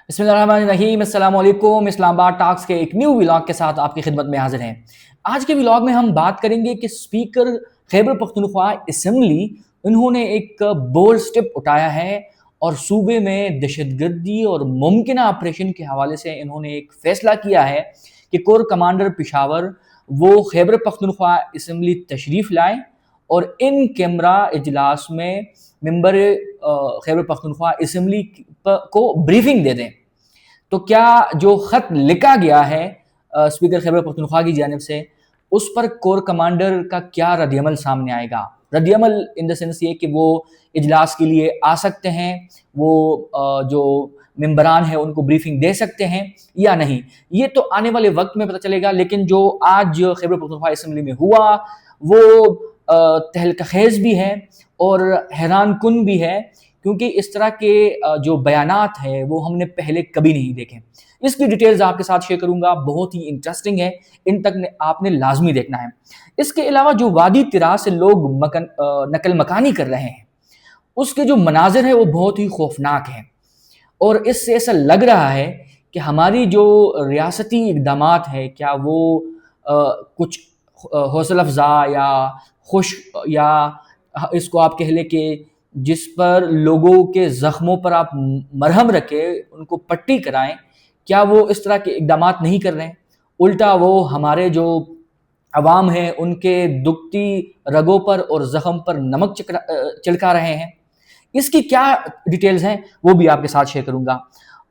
बिस्मिल्लाहिर्रहमानिर्रहीम। अस्सलाम वालेकुम। इस्लामाबाद टॉक्स के एक न्यू व्लॉग के साथ आपकी खिदमत में हाजिर हैं। आज के व्लॉग में हम बात करेंगे कि स्पीकर खैबर पख्तूनख्वा असम्बली उन्होंने एक बोल्ड स्टेप उठाया है और सूबे में दहशतगर्दी और मुमकिन ऑपरेशन के हवाले से इन्होंने एक फैसला किया है कि कोर कमांडर पेशावर वो खैबर पख्तूनख्वा असम्बली तशरीफ़ लाएँ और इन कैमरा इजलास में मेंबर खैबर पख्तूनख्वा असम्बली को ब्रीफिंग दे दें। तो क्या जो ख़त लिखा गया है स्पीकर खैबर पख्तूनख्वा की जानिब से, उस पर कोर कमांडर का क्या रद्दअमल सामने आएगा? रद्दअमल इन द सेंस ये कि वो इजलास के लिए आ सकते हैं, वो जो मेंबरान हैं उनको ब्रीफिंग दे सकते हैं या नहीं, ये तो आने वाले वक्त में पता चलेगा। लेकिन जो आज खैबर पख्तूनख्वा असम्बली में हुआ वो तहलका-खेज़ भी है और हैरान कुन भी है, क्योंकि इस तरह के जो बयानात हैं वो हमने पहले कभी नहीं देखे। इसकी डिटेल्स आपके साथ शेयर करूंगा, बहुत ही इंटरेस्टिंग है, इन तक आपने लाजमी देखना है। इसके अलावा जो वादी तिरा से लोग नकल मकानी कर रहे हैं, उसके जो मनाजिर है वो बहुत ही खौफनाक हैं और इससे ऐसा लग रहा है कि हमारी जो रियासती इक़दामात है, क्या वो कुछ हौसला अफ़ज़ा या खुश, या इसको आप कह लें कि जिस पर लोगों के ज़ख्मों पर आप मरहम रखें, उनको पट्टी कराएं, क्या वो इस तरह के इक़दामात नहीं कर रहे हैं? उल्टा वो हमारे जो अवाम है उनके दुखती रगों पर और ज़ख्म पर नमक छिड़का रहे हैं। इसकी क्या डिटेल्स हैं वो भी आपके साथ शेयर करूंगा।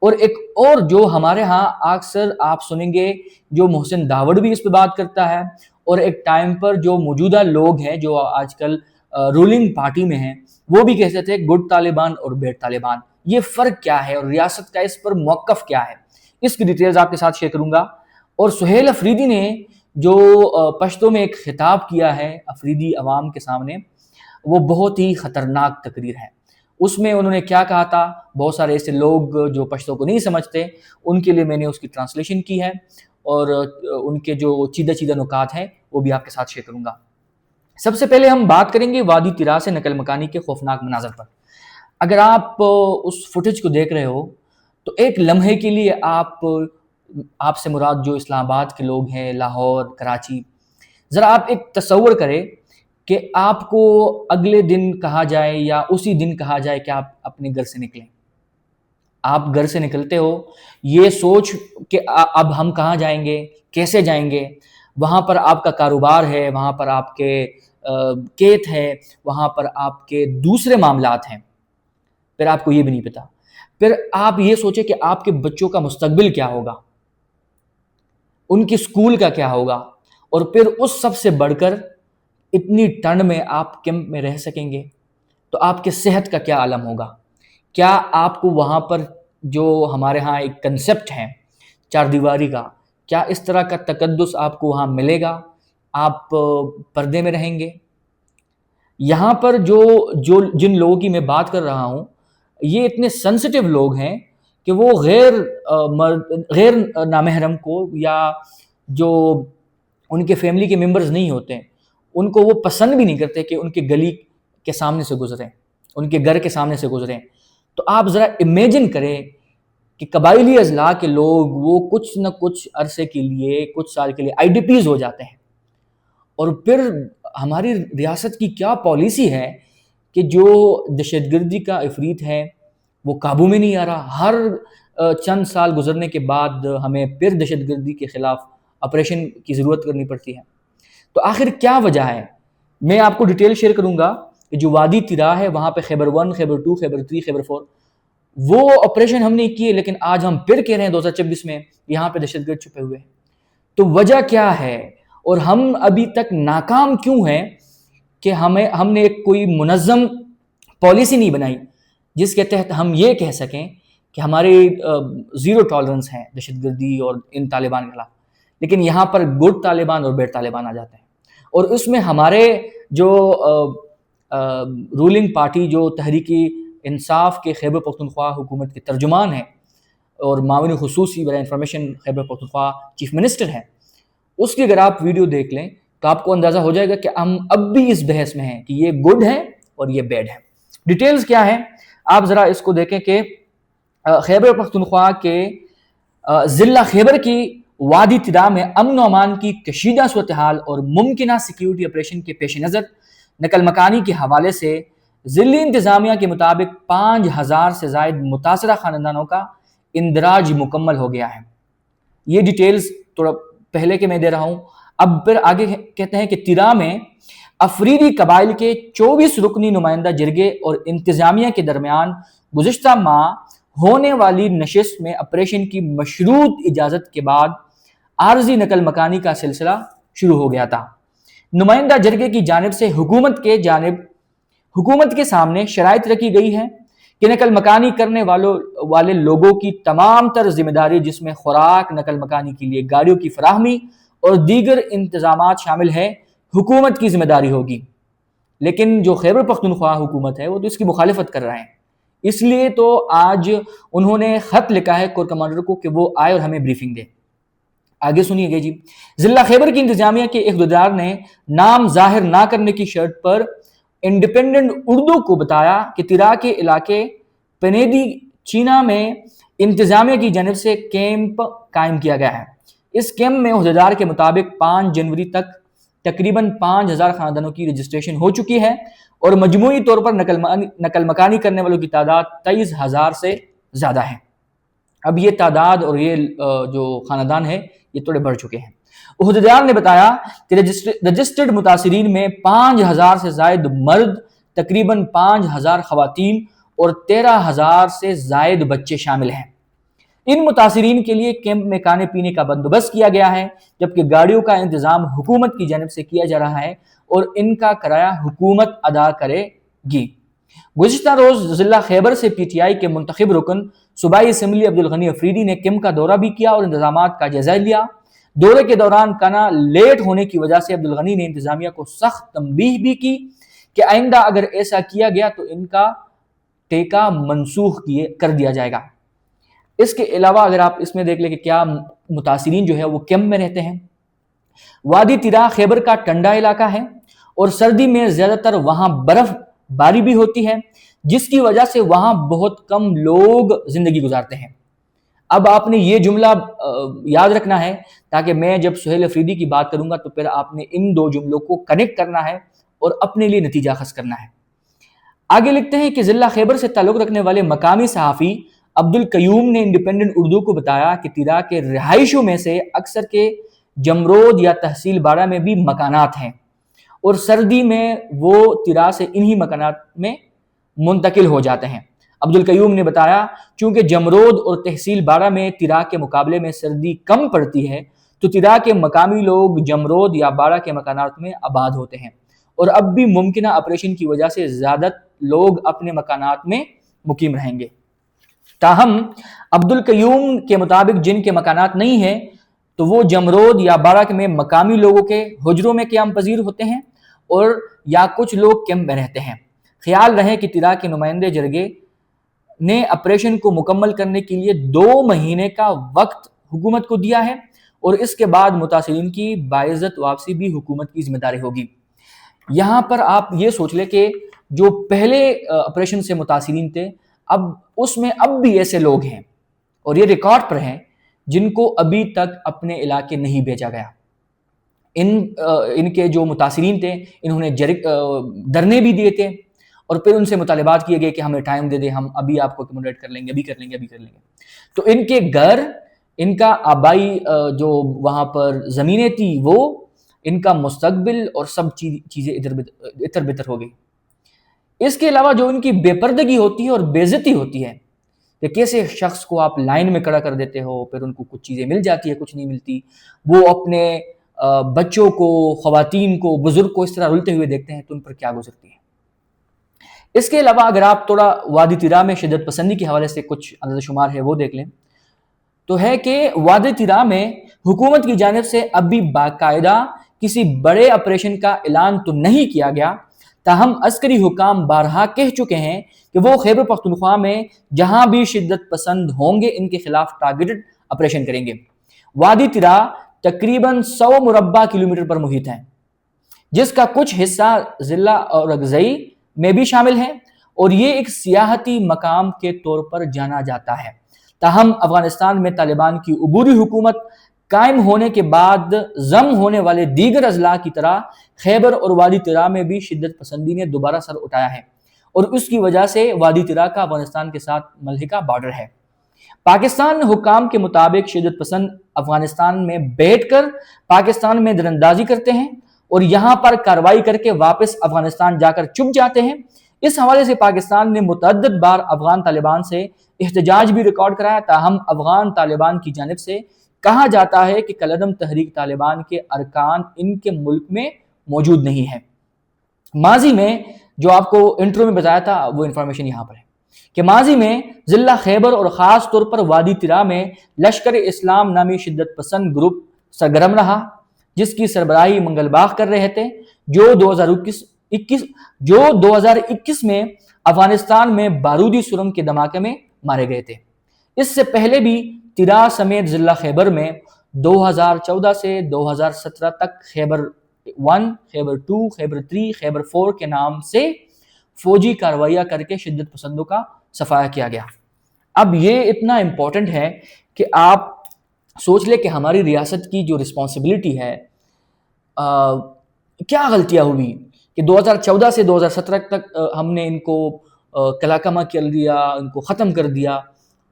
और एक और जो हमारे यहाँ अक्सर आप सुनेंगे, जो मोहसिन दावड़ भी इस पर बात करता है, और एक टाइम पर जो मौजूदा लोग हैं जो आजकल रूलिंग पार्टी में हैं, वो भी कहते थे गुड तालिबान और बैड तालिबान। ये फ़र्क क्या है और रियासत का इस पर मौक़िफ़ क्या है, इसकी डिटेल्स आपके साथ शेयर करूंगा। और सुहेल अफरीदी ने जो पश्तो में एक खिताब किया है अफरीदी अवाम के सामने, वो बहुत ही ख़तरनाक तकरीर है। उसमें उन्होंने क्या कहा था, बहुत सारे ऐसे लोग जो पश्तो को नहीं समझते उनके लिए मैंने उसकी ट्रांसलेशन की है और उनके जो चीदा नुकात हैं वो भी आपके साथ शेयर करूंगा। सबसे पहले हम बात करेंगे वादी तिरा से नकल मकानी के खौफनाक मनाज़र पर। अगर आप उस फुटेज को देख रहे हो तो एक लम्हे के लिए आपसे मुराद जो इस्लामाबाद के लोग हैं, लाहौर, कराची, ज़रा आप एक तसव्वुर करें कि आपको अगले दिन कहा जाए या उसी दिन कहा जाए कि आप अपने घर से निकलें। आप घर से निकलते हो ये सोच कि अब हम कहाँ जाएंगे, कैसे जाएंगे, वहाँ पर आपका कारोबार है, वहाँ पर आपके खेत है, वहाँ पर आपके दूसरे मामलात हैं, फिर आपको ये भी नहीं पता। फिर आप ये सोचे कि आपके बच्चों का मुस्तकबिल क्या होगा, उनकी स्कूल का क्या होगा, और फिर उस सब से बढ़कर इतनी ठंड में आप कैंप में रह सकेंगे तो आपके सेहत का क्या आलम होगा? क्या आपको वहाँ पर जो हमारे यहाँ एक कंसेप्ट है चार दीवारी का, क्या इस तरह का तकद्दुस आपको वहाँ मिलेगा? आप पर्दे में रहेंगे? यहाँ पर जिन लोगों की मैं बात कर रहा हूँ, ये इतने सेंसिटिव लोग हैं कि वो गैर नामहरम को, या जो उनके फैमिली के मेंबर्स नहीं होते, उनको वो पसंद भी नहीं करते कि उनके गली के सामने से गुजरें, उनके घर के सामने से गुजरें। तो आप ज़रा इमेजिन करें कि कबाइली अजला के लोग वो कुछ न कुछ अरसे के लिए, कुछ साल के लिए IDPs हो जाते हैं, और फिर हमारी रियासत की क्या पॉलिसी है कि जो दहशतगर्दी का इफरीत है वो काबू में नहीं आ रहा। हर चंद साल गुजरने के बाद हमें फिर दहशतगर्दी के ख़िलाफ़ ऑपरेशन की ज़रूरत करनी पड़ती है। तो आखिर क्या वजह है, मैं आपको डिटेल शेयर करूंगा कि जो वादी तिरा है वहाँ पे खैबर 1, खैबर 2, खैबर 3, खैबर 4 वो ऑपरेशन हमने किए, लेकिन आज हम फिर कह रहे हैं 2026 में यहाँ पे दहशतगर्द छुपे हुए हैं। तो वजह क्या है और हम अभी तक नाकाम क्यों हैं कि हमने एक कोई मुनज़्ज़म पॉलिसी नहीं बनाई जिसके तहत हम ये कह सकें कि हमारे ज़ीरो टॉलरेंस है दहशतगर्दी और इन तालिबान के खिलाफ। लेकिन यहाँ पर गुड तालिबान और बैड तालिबान आ जाते हैं, और उसमें हमारे जो रूलिंग पार्टी जो तहरीकी इंसाफ के खैबर पख्तूनख्वा हुकूमत के तर्जुमान हैं और मामून खुसूसी बराए information Khyber Pakhtunkhwa chief minister हैं, उसकी अगर आप वीडियो देख लें तो आपको अंदाज़ा हो जाएगा कि हम अब भी इस बहस में हैं कि ये गुड है और ये बैड है। डिटेल्स क्या है आप ज़रा इसको देखें कि खैबर पख्तूनख्वा के ज़िला खैबर की वादी तिरा में अमन व अमान की कशीदा सूरत हाल और मुमकिन सिक्योरिटी ऑपरेशन के पेश नज़र नकल मकानी के हवाले से ज़िली इंतज़ामिया के मुताबिक 5000 से ज़ायद मुतासरा ख़ानदानों का इंदराज मुकम्मल हो गया है। ये डिटेल्स थोड़ा पहले के मैं दे रहा हूँ। अब फिर आगे कहते हैं कि तिरा में अफरीदी कबाइल के 24 रुकनी नुमाइंदा जरगे और इंतज़ामिया के दरमियान गुज़िश्ता माह होने वाली नशिस्त में ऑपरेशन की मशरूत इजाज़त के बाद आर्जी नकल मकानी का सिलसिला शुरू हो गया था। नुमाइंदा जरगे की जानिब से हुकूमत के सामने शराइत रखी गई है कि नकल मकानी करने वाले लोगों की तमाम तर जिम्मेदारी, जिसमें खुराक, नकल मकानी के लिए गाड़ियों की फराहमी और दीगर इंतजामात शामिल है, हुकूमत की जिम्मेदारी होगी। लेकिन जो खैबर पख्तूनख्वा हुकूमत है वो तो इसकी मुखालिफत कर रहा है। इसलिए तो आज उन्होंने खत लिखा है कोर कमांडर को कि वो आए और हमें ब्रीफिंग दे। आगे सुनिएगा जी। जिला खैबर की इंतजामिया के एक अहदेदार ने नाम जाहिर ना करने की शर्त पर इंडिपेंडेंट उर्दू को बताया कि तिरा के इलाके पेनेदी चीना में इंतजामिया की जानिब से कैंप कायम किया गया है। इस कैंप में अहदेदार के मुताबिक 5 जनवरी तक तकरीबन 5000 खानदानों की रजिस्ट्रेशन हो चुकी है और मजमूई तौर पर नकल मकानी करने वालों की तादाद 23,000 से ज़्यादा है। अब ये तादाद और ये जो खानदान है ये थोड़े बढ़ चुके हैं। उहदेदार ने बताया कि रजिस्टर्ड मुतासिरीन में 5000 से जायद मर्द, तकरीबन 5000 खवातीन और 13,000 से जायद बच्चे शामिल हैं। इन मुतासिरीन के लिए कैंप में खाने पीने का बंदोबस्त किया गया है, जबकि गाड़ियों का इंतजाम हुकूमत की जानिब से किया जा रहा है और इनका किराया हुकूमत अदा करेगी। गुज़िश्ता रोज जिला खैबर से पीटीआई के मुंतखब रुकन सूबाई असम्बली अब्दुल गनी अफरीदी ने कैंप का दौरा भी किया और इंतजामात का जायजा लिया। दौरे के दौरान काना लेट होने की वजह से अब्दुल गनी ने इंतजामिया को सख्त तंबीह भी की कि आइंदा अगर ऐसा किया गया तो इनका टेका मनसूख कर दिया जाएगा। इसके अलावा अगर आप इसमें देख ले कि क्या मुतासिरीन जो है वो कैंप में रहते हैं। वादी तिरा खैबर का ठंडा इलाका है और सर्दी में ज्यादातर वहां बर्फबारी भी होती है, जिसकी वजह से वहां बहुत कम लोग जिंदगी गुजारते हैं। अब आपने ये जुमला याद रखना है ताकि मैं जब सुहेल अफरीदी की बात करूंगा तो फिर आपने इन दो जुमलों को कनेक्ट करना है और अपने लिए नतीजा खस करना है। आगे लिखते हैं कि जिला खैबर से ताल्लुक रखने वाले मकामी सहाफ़ी अब्दुल कयूम ने इंडिपेंडेंट उर्दू को बताया कि तिरा के रिहाइशों में से अक्सर के जमरोद या तहसील बाड़ा में भी मकानात हैं और सर्दी में वो तिरा से इन्हीं मकानात में मुंतकिल हो जाते हैं। अब्दुल कयूम ने बताया चूंकि जमरोद और तहसील बाड़ा में तिरा के मुकाबले में सर्दी कम पड़ती है तो तिरा के मकामी लोग जमरोद या बाड़ा के मकानात में आबाद होते हैं और अब भी मुमकिन ऑपरेशन की वजह से ज्यादा लोग अपने मकानात में मुकीम रहेंगे। ताहम अब्दुल कयूम के मुताबिक जिनके मकानात नहीं है तो वो जमरोद या बाड़ा में मकामी लोगों के हुजरों में क़याम पजीर होते हैं और या कुछ लोग कैंप में रहते हैं। ख्याल रहे कि तिरा के नुमाइंदे जरगे ने ऑपरेशन को मुकम्मल करने के लिए 2 महीने का वक्त हुकूमत को दिया है और इसके बाद मुतासिरीन की बाइज्जत वापसी भी हुकूमत की जिम्मेदारी होगी। यहाँ पर आप ये सोच ले कि जो पहले ऑपरेशन से मुतासिरीन थे अब उसमें अब भी ऐसे लोग हैं और ये रिकॉर्ड पर हैं जिनको अभी तक अपने इलाके नहीं भेजा गया। इनके जो मुतासिरीन थे इन्होंने धरने भी दिए थे और फिर उनसे मुतालिबात किए गए कि हमें टाइम दे दे, हम अभी आपको अकोमोडेट कर लेंगे, अभी कर लेंगे। तो इनके घर, इनका आबाई जो वहाँ पर ज़मीनें थी वो, इनका मुस्तकबिल और सब चीज़ें इधर बितर हो गई। इसके अलावा जो इनकी बेपर्दगी होती है और बेइज्जती होती है कि कैसे शख्स को आप लाइन में खड़ा कर देते हो, फिर उनको कुछ चीज़ें मिल जाती है, कुछ नहीं मिलती, वो अपने बच्चों को, ख़वातीन को, बुजुर्ग को इस तरह रुलते हुए देखते हैं तो उन पर क्या गुजरती है। इसके अलावा अगर आप थोड़ा वादी तिरा में शिद्दत पसंदी के हवाले से कुछ अंदाज़ा शुमार है वो देख लें तो है कि वादी तिरा में हुकूमत की जानिब से अभी बाकायदा किसी बड़े ऑपरेशन का ऐलान तो नहीं किया गया, ताहम अस्करी हुकाम बारहा कह चुके हैं कि वो खैबर पख्तूनख्वा में जहां भी शिद्दत पसंद होंगे इनके खिलाफ टारगेटेड ऑपरेशन करेंगे। वादी तिरा तकरीबन 100 मुरब्बा किलोमीटर पर मुहित है, जिसका कुछ हिस्सा जिला और अगजई में भी शामिल है और ये एक सियाहती मकाम के तौर पर जाना जाता है। ताहम अफगानिस्तान में तालिबान की अबूरी हुकूमत कायम होने के बाद जम होने वाले दीगर अजला की तरह खैबर और वादी तिरा में भी शिद्दत पसंदी ने दोबारा सर उठाया है और उसकी वजह से वादी तिरा का अफगानिस्तान के साथ मलहिका बॉर्डर है। पाकिस्तान हुकाम के मुताबिक शिद्दत पसंद अफगानिस्तान में बैठकर पाकिस्तान में दरअंदाजी करते हैं और यहाँ पर कार्रवाई करके वापस अफगानिस्तान जाकर चुप जाते हैं। इस हवाले से पाकिस्तान ने मुतअद्दिद बार अफगान तालिबान से एहतजाज भी रिकॉर्ड कराया, ताहम अफगान तालिबान की जानिब से कहा जाता है कि कलअदम तहरीक तालिबान के अरकान इनके मुल्क में मौजूद नहीं है। माजी में जो आपको इंट्रो में बताया था वो इंफॉर्मेशन यहाँ पर है कि माजी में जिला खैबर और ख़ास तौर पर वादी तिरा में लश्कर इस्लाम नामी शिद्दत पसंद ग्रुप सरगर्म रहा, जिसकी सरबराही मंगलबाग कर रहे थे, जो 2021 में अफगानिस्तान में बारूदी सुरंग के धमाके में मारे गए थे। इससे पहले भी तिरा समेत जिला खैबर में 2014 से 2017 तक खैबर 1, खैबर 2, खैबर 3, खैबर 4 के नाम से फौजी कार्रवाइयाँ करके शिद्दत पसंदों का सफाया किया गया। अब ये इतना इम्पोर्टेंट है कि आप सोच ले कि हमारी रियासत की जो रिस्पॉन्सिबिलिटी है, क्या गलतियाँ हुई कि 2014 से 2017 तक हमने इनको कलाकमा कर दिया, इनको ख़त्म कर दिया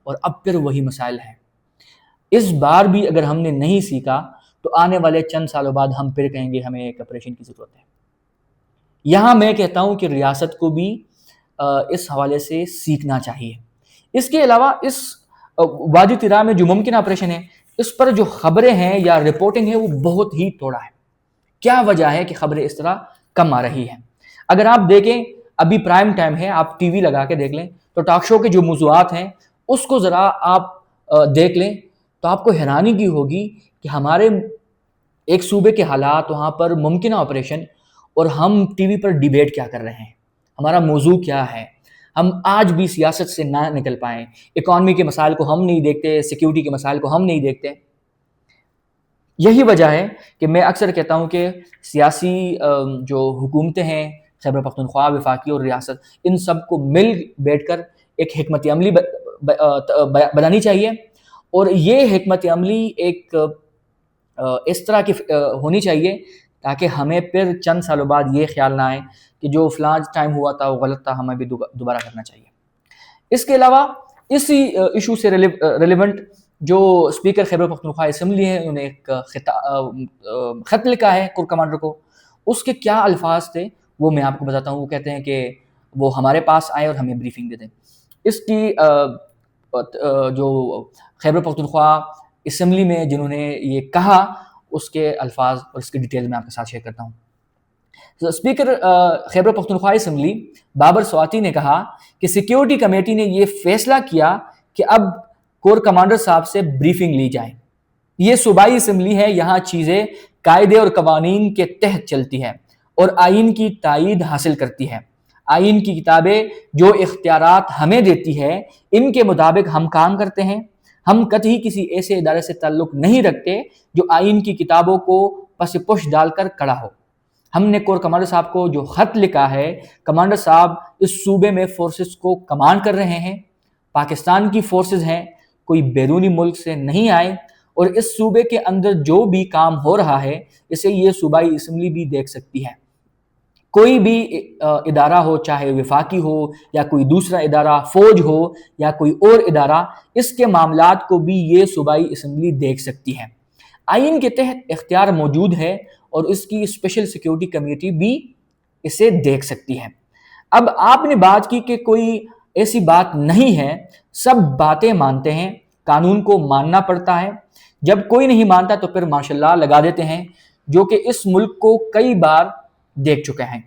और अब फिर वही मसाइल हैं। इस बार भी अगर हमने नहीं सीखा तो आने वाले चंद सालों बाद हम फिर कहेंगे हमें एक ऑपरेशन की ज़रूरत है। यहाँ मैं कहता हूँ कि रियासत को भी इस हवाले से सीखना चाहिए। इसके अलावा इस वादी तिरा में जो मुमकिन ऑपरेशन है, इस पर जो खबरें हैं या रिपोर्टिंग है वो बहुत ही थोड़ा है। क्या वजह है कि खबरें इस तरह कम आ रही हैं? अगर आप देखें, अभी प्राइम टाइम है, आप टीवी लगा के देख लें तो टॉक शो के जो मौज़ूआत हैं उसको ज़रा आप देख लें तो आपको हैरानी की होगी कि हमारे एक सूबे के हालात, वहाँ पर मुमकिन ऑपरेशन, और हम टीवी पर डिबेट क्या कर रहे हैं, हमारा मौजू क्या है। हम आज भी सियासत से ना निकल पाएँ, इकॉनमी के मसाइल को हम नहीं देखते, सिक्योरिटी के मसाइल को हम नहीं देखते। यही वजह है कि मैं अक्सर कहता हूँ कि सियासी जो हुकूमतें हैं, खैबर पख्तूनख्वा, वफाकी और रियासत, इन सब को मिल बैठकर एक हिकमत अमली बनानी चाहिए और ये हिकमत अमली एक इस तरह की होनी चाहिए ताकि हमें फिर चंद सालों बाद ये ख्याल ना आए कि जो फलां टाइम हुआ था वो गलत था, हमें भी दोबारा करना चाहिए। इसके अलावा इसी इशू से रिलेवेंट जो स्पीकर खैबर पख्तूनख्वा असम्बली है, उन्होंने एक ख़त लिखा है कोर कमांडर को। उसके क्या अल्फाज थे वो मैं आपको बताता हूँ। वो कहते हैं कि वो हमारे पास आए और हमें ब्रीफिंग दे दें। इसकी जो खैबर पख्तूनख्वा असम्बली में जिन्होंने ये कहा उसके अल्फाज और इसकी डिटेल मैं आपके साथ शेयर करता हूँ। तो स्पीकर खैबर पख्तूनख्वा असम्बली बाबर स्वाति ने कहा कि सिक्योरिटी कमेटी ने ये फैसला किया कि अब कोर कमांडर साहब से ब्रीफिंग ली जाए। ये सूबाई असम्बली है, यहाँ चीज़ें कायदे और कवानीन के तहत चलती है और आइन की तायीद हासिल करती है। आइन की किताबें जो इख्तियारात हमें देती है इनके मुताबिक हम काम करते हैं। हम कतई किसी ऐसे इदारे से ताल्लुक नहीं रखते जो आइन की किताबों को पस पुश डालकर खड़ा हो। हमने कोर कमांडर साहब को जो ख़त लिखा है, कमांडर साहब इस सूबे में फोर्सेस को कमांड कर रहे हैं, पाकिस्तान की फोर्सेस हैं, कोई बैरूनी मुल्क से नहीं आए और इस सूबे के अंदर जो भी काम हो रहा है इसे ये सूबाई असम्बली भी देख सकती है। कोई भी इदारा हो, चाहे वफाकी हो या कोई दूसरा इदारा, फौज हो या कोई और इदारा, इसके मामलात को भी ये सूबाई असम्बली देख सकती है। आइन के तहत इख्तियार मौजूद है और इसकी स्पेशल सिक्योरिटी कमेटी भी इसे देख सकती है। अब आपने बात की कि कोई ऐसी बात नहीं है, सब बातें मानते हैं, कानून को मानना पड़ता है। जब कोई नहीं मानता तो फिर माशाल्लाह लगा देते हैं, जो कि इस मुल्क को कई बार देख चुके हैं।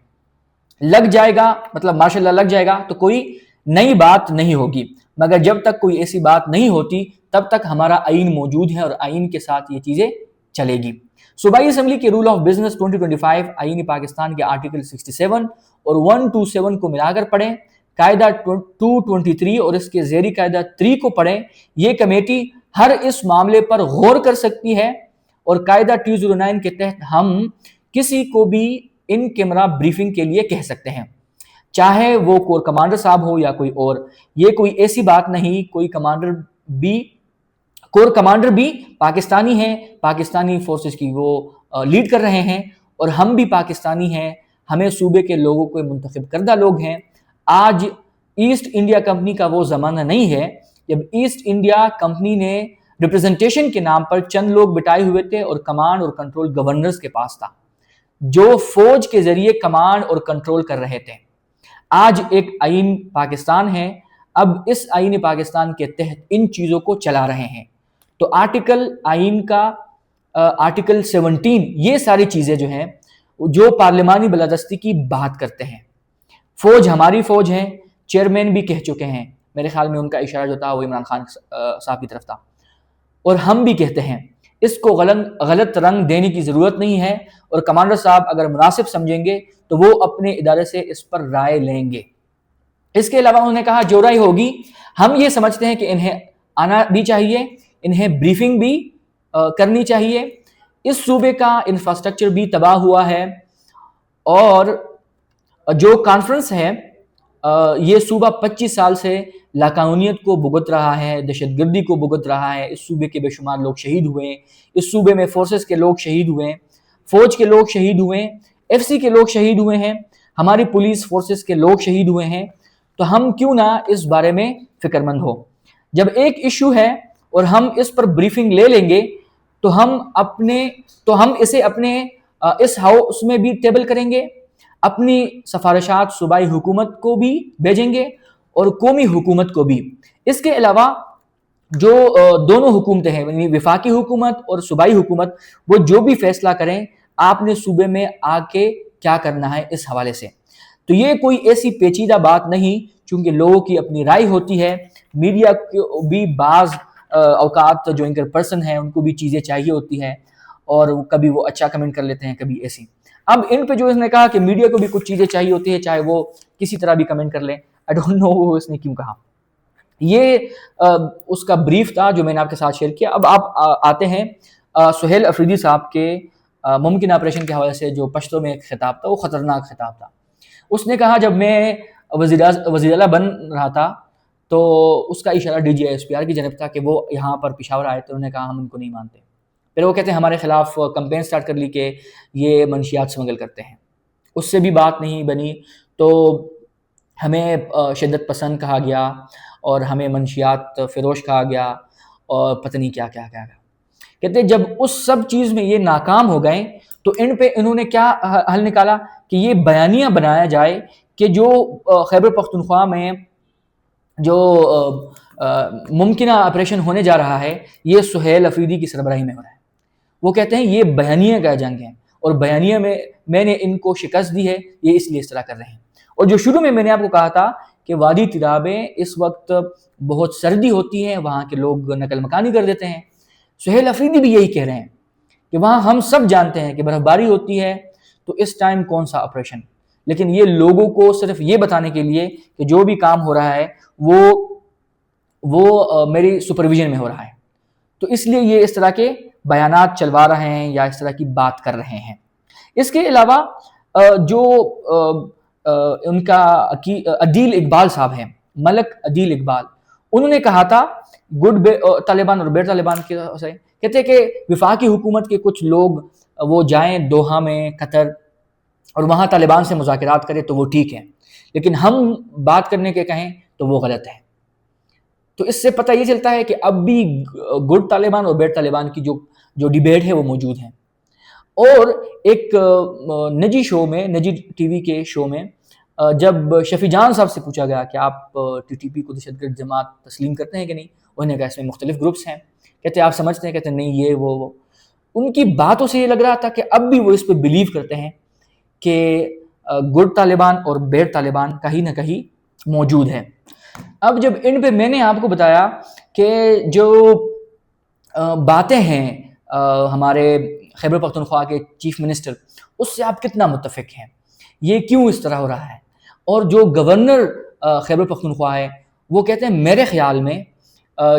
लग जाएगा मतलब माशाल्लाह लग जाएगा तो कोई नई बात नहीं होगी, मगर जब तक कोई ऐसी बात नहीं होती तब तक हमारा आइन मौजूद है और आइन के साथ ये चीज़ें चलेगी। सूबाई असम्बली के रूल ऑफ बिजनेस 2025 आइन पाकिस्तान के आर्टिकल 67 और 127 को मिलाकर पढ़ें, कायदा 223 और इसके ज़ेरी कायदा 3 को पढ़ें। ये कमेटी हर इस मामले पर गौर कर सकती है और कायदा 209 के तहत हम किसी को भी इन कैमरा ब्रीफिंग के लिए कह सकते हैं, चाहे वो कोर कमांडर साहब हो या कोई और। ये कोई ऐसी बात नहीं, कोई कमांडर بھی کور کمانڈر بھی پاکستانی ہیں، پاکستانی فورسز کی وہ لیڈ کر رہے ہیں، اور ہم بھی پاکستانی ہیں، ہمیں صوبے کے لوگوں کو منتخب کردہ لوگ ہیں۔ آج ایسٹ انڈیا کمپنی کا وہ زمانہ نہیں ہے جب ایسٹ انڈیا کمپنی نے ریپرزنٹیشن کے نام پر چند لوگ بٹائے ہوئے تھے اور کمانڈ اور کنٹرول گورنرز کے پاس تھا، جو فوج کے ذریعے کمانڈ اور کنٹرول کر رہے تھے۔ آج ایک آئین پاکستان ہے، اب اس آئین پاکستان کے تحت ان چیزوں کو چلا رہے ہیں۔ تو آرٹیکل آئین کا آرٹیکل 17 یہ ساری چیزیں جو ہیں جو پارلیمانی بالادستی کی بات کرتے ہیں۔ فوج ہماری فوج ہے، چیئرمین بھی کہہ چکے ہیں، میرے خیال میں ان کا اشارہ جو تھا وہ عمران خان صاحب کی طرف تھا، اور ہم بھی کہتے ہیں اس کو غلط رنگ دینے کی ضرورت نہیں ہے، اور کمانڈر صاحب اگر مناسب سمجھیں گے تو وہ اپنے ادارے سے اس پر رائے لیں گے۔ اس کے علاوہ انہوں نے کہا جو رائے ہوگی ہم یہ سمجھتے ہیں کہ انہیں آنا بھی چاہیے، انہیں بریفنگ بھی کرنی چاہیے۔ اس صوبے کا انفراسٹرکچر بھی تباہ ہوا ہے، اور جو کانفرنس ہے یہ صوبہ 25 سال سے لاقانونیت کو بھگت رہا ہے، دہشت گردی کو بھگت رہا ہے، اس صوبے کے بے شمار لوگ شہید ہوئے ہیں، اس صوبے میں فورسز کے لوگ شہید ہوئے ہیں، فوج کے لوگ شہید ہوئے ہیں، ایف سی کے لوگ شہید ہوئے ہیں، ہماری پولیس فورسز کے لوگ شہید ہوئے ہیں۔ تو ہم کیوں نہ اس بارے میں فکر مند ہو؟ جب ایک ایشو ہے اور ہم اس پر بریفنگ لے لیں گے تو ہم اسے اپنے اس ہاؤس میں بھی ٹیبل کریں گے، اپنی سفارشات صوبائی حکومت کو بھی بھیجیں گے اور قومی حکومت کو بھی۔ اس کے علاوہ جو دونوں حکومتیں ہیں، یعنی وفاقی حکومت اور صوبائی حکومت، وہ جو بھی فیصلہ کریں آپ نے صوبے میں آ کے کیا کرنا ہے اس حوالے سے۔ تو یہ کوئی ایسی پیچیدہ بات نہیں، چونکہ لوگوں کی اپنی رائے ہوتی ہے، میڈیا کو بھی بعض اوقات جو اینکر پرسن ہیں ان کو بھی چیزیں چاہیے ہوتی ہیں، اور کبھی وہ اچھا کمنٹ کر لیتے ہیں، کبھی ایسی۔ اب ان پہ جو اس نے کہا کہ میڈیا کو بھی کچھ چیزیں چاہیے ہوتی ہے، چاہے وہ کسی طرح بھی کمنٹ کر لیں، I don't know اس نے کیوں کہا۔ یہ اس کا بریف تھا جو میں نے آپ کے ساتھ شیئر کیا۔ اب آپ آتے ہیں سہیل افریدی صاحب کے ممکن آپریشن کے حوالے سے جو پشتو میں ایک خطاب تھا، وہ خطرناک خطاب تھا۔ اس نے کہا جب میں وزیر اعلیٰ بن رہا تھا تو اس کا اشارہ D G S P R کی جانب تھا کہ وہ یہاں پر پشاور آئے، تو انہوں نے کہا ہم ان کو نہیں مانتے۔ پھر وہ کہتے ہیں ہمارے خلاف کمپین سٹارٹ کر لی کہ یہ منشیات سمگل کرتے ہیں، اس سے بھی بات نہیں بنی، تو ہمیں شدت پسند کہا گیا اور ہمیں منشیات فروش کہا گیا اور پتہ نہیں کیا کیا کیا۔ کہتے جب اس سب چیز میں یہ ناکام ہو گئے تو انہوں نے کیا حل نکالا کہ یہ بیانیہ بنایا جائے کہ جو خیبر پختونخوا میں جو ممکنہ آپریشن ہونے جا رہا ہے یہ سہیل افریدی کی سربراہی میں ہو رہا ہے۔ وہ کہتے ہیں یہ بیانیہ کا جنگ ہے، اور بیانیہ میں نے ان کو شکست دی ہے، یہ اس لیے اس طرح کر رہے ہیں۔ اور جو شروع میں نے آپ کو کہا تھا کہ وادی ترابیں اس وقت بہت سردی ہوتی ہے، وہاں کے لوگ نقل مکانی کر دیتے ہیں، سہیل افریدی بھی یہی کہہ رہے ہیں کہ وہاں ہم سب جانتے ہیں کہ برف باری ہوتی ہے، تو اس ٹائم کون سا آپریشن، لیکن یہ لوگوں کو صرف یہ بتانے کے لیے کہ جو بھی کام ہو رہا ہے وہ میری سپرویژن میں ہو رہا ہے، تو اس لیے یہ اس طرح کے بیانات چلوا رہے ہیں یا اس طرح کی بات کر رہے ہیں۔ اس کے علاوہ جو ان کا عدیل اقبال صاحب ہیں، ملک عدیل اقبال، انہوں نے کہا تھا گڈ طالبان اور بیڈ طالبان کے سے، کہتے ہیں کہ وفاقی حکومت کے کچھ لوگ وہ جائیں دوحہ میں قطر اور وہاں طالبان سے مذاکرات کریں تو وہ ٹھیک ہے، لیکن ہم بات کرنے کے کہیں تو وہ غلط ہے۔ تو اس سے پتہ یہ چلتا ہے کہ اب بھی گڈ طالبان اور بیڈ طالبان کی جو ڈیبیٹ ہے وہ موجود ہیں۔ اور ایک نجی شو میں، نجی ٹی وی کے شو میں جب شفیع جان صاحب سے پوچھا گیا کہ آپ ٹی ٹی پی کو دہشت گرد جماعت تسلیم کرتے ہیں کہ نہیں، انہوں نے کہا اس میں مختلف گروپس ہیں، کہتے ہیں آپ سمجھتے ہیں، کہتے ہیں نہیں یہ وہ ان کی باتوں سے یہ لگ رہا تھا کہ اب بھی وہ اس پہ بلیو کرتے ہیں کہ گڈ طالبان اور بیڈ طالبان کہیں نہ کہیں موجود ہے۔ اب جب ان پہ میں نے آپ کو بتایا کہ جو باتیں ہیں ہمارے خیبر پختونخوا کے چیف منسٹر، اس سے آپ کتنا متفق ہیں، یہ کیوں اس طرح ہو رہا ہے؟ اور جو گورنر خیبر پختونخوا ہے وہ کہتے ہیں میرے خیال میں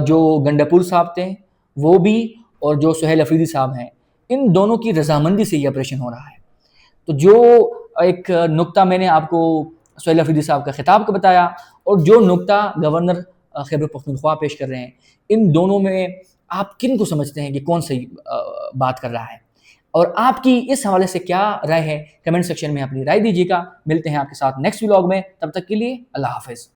جو گنڈاپور صاحب تھے وہ بھی اور جو سہیل افریدی صاحب ہیں ان دونوں کی رضامندی سے یہ آپریشن ہو رہا ہے۔ تو جو ایک نقطہ میں نے آپ کو سہیل افریدی صاحب کا خطاب کا بتایا، اور جو نقطہ گورنر خیبر پختونخوا پیش کر رہے ہیں، ان دونوں میں آپ کن کو سمجھتے ہیں کہ کون صحیح بات کر رہا ہے؟ اور آپ کی اس حوالے سے کیا رائے ہے؟ کمنٹ سیکشن میں اپنی رائے دیجیے گا۔ ملتے ہیں آپ کے ساتھ نیکسٹ ولاگ میں، تب تک کے لیے اللہ حافظ۔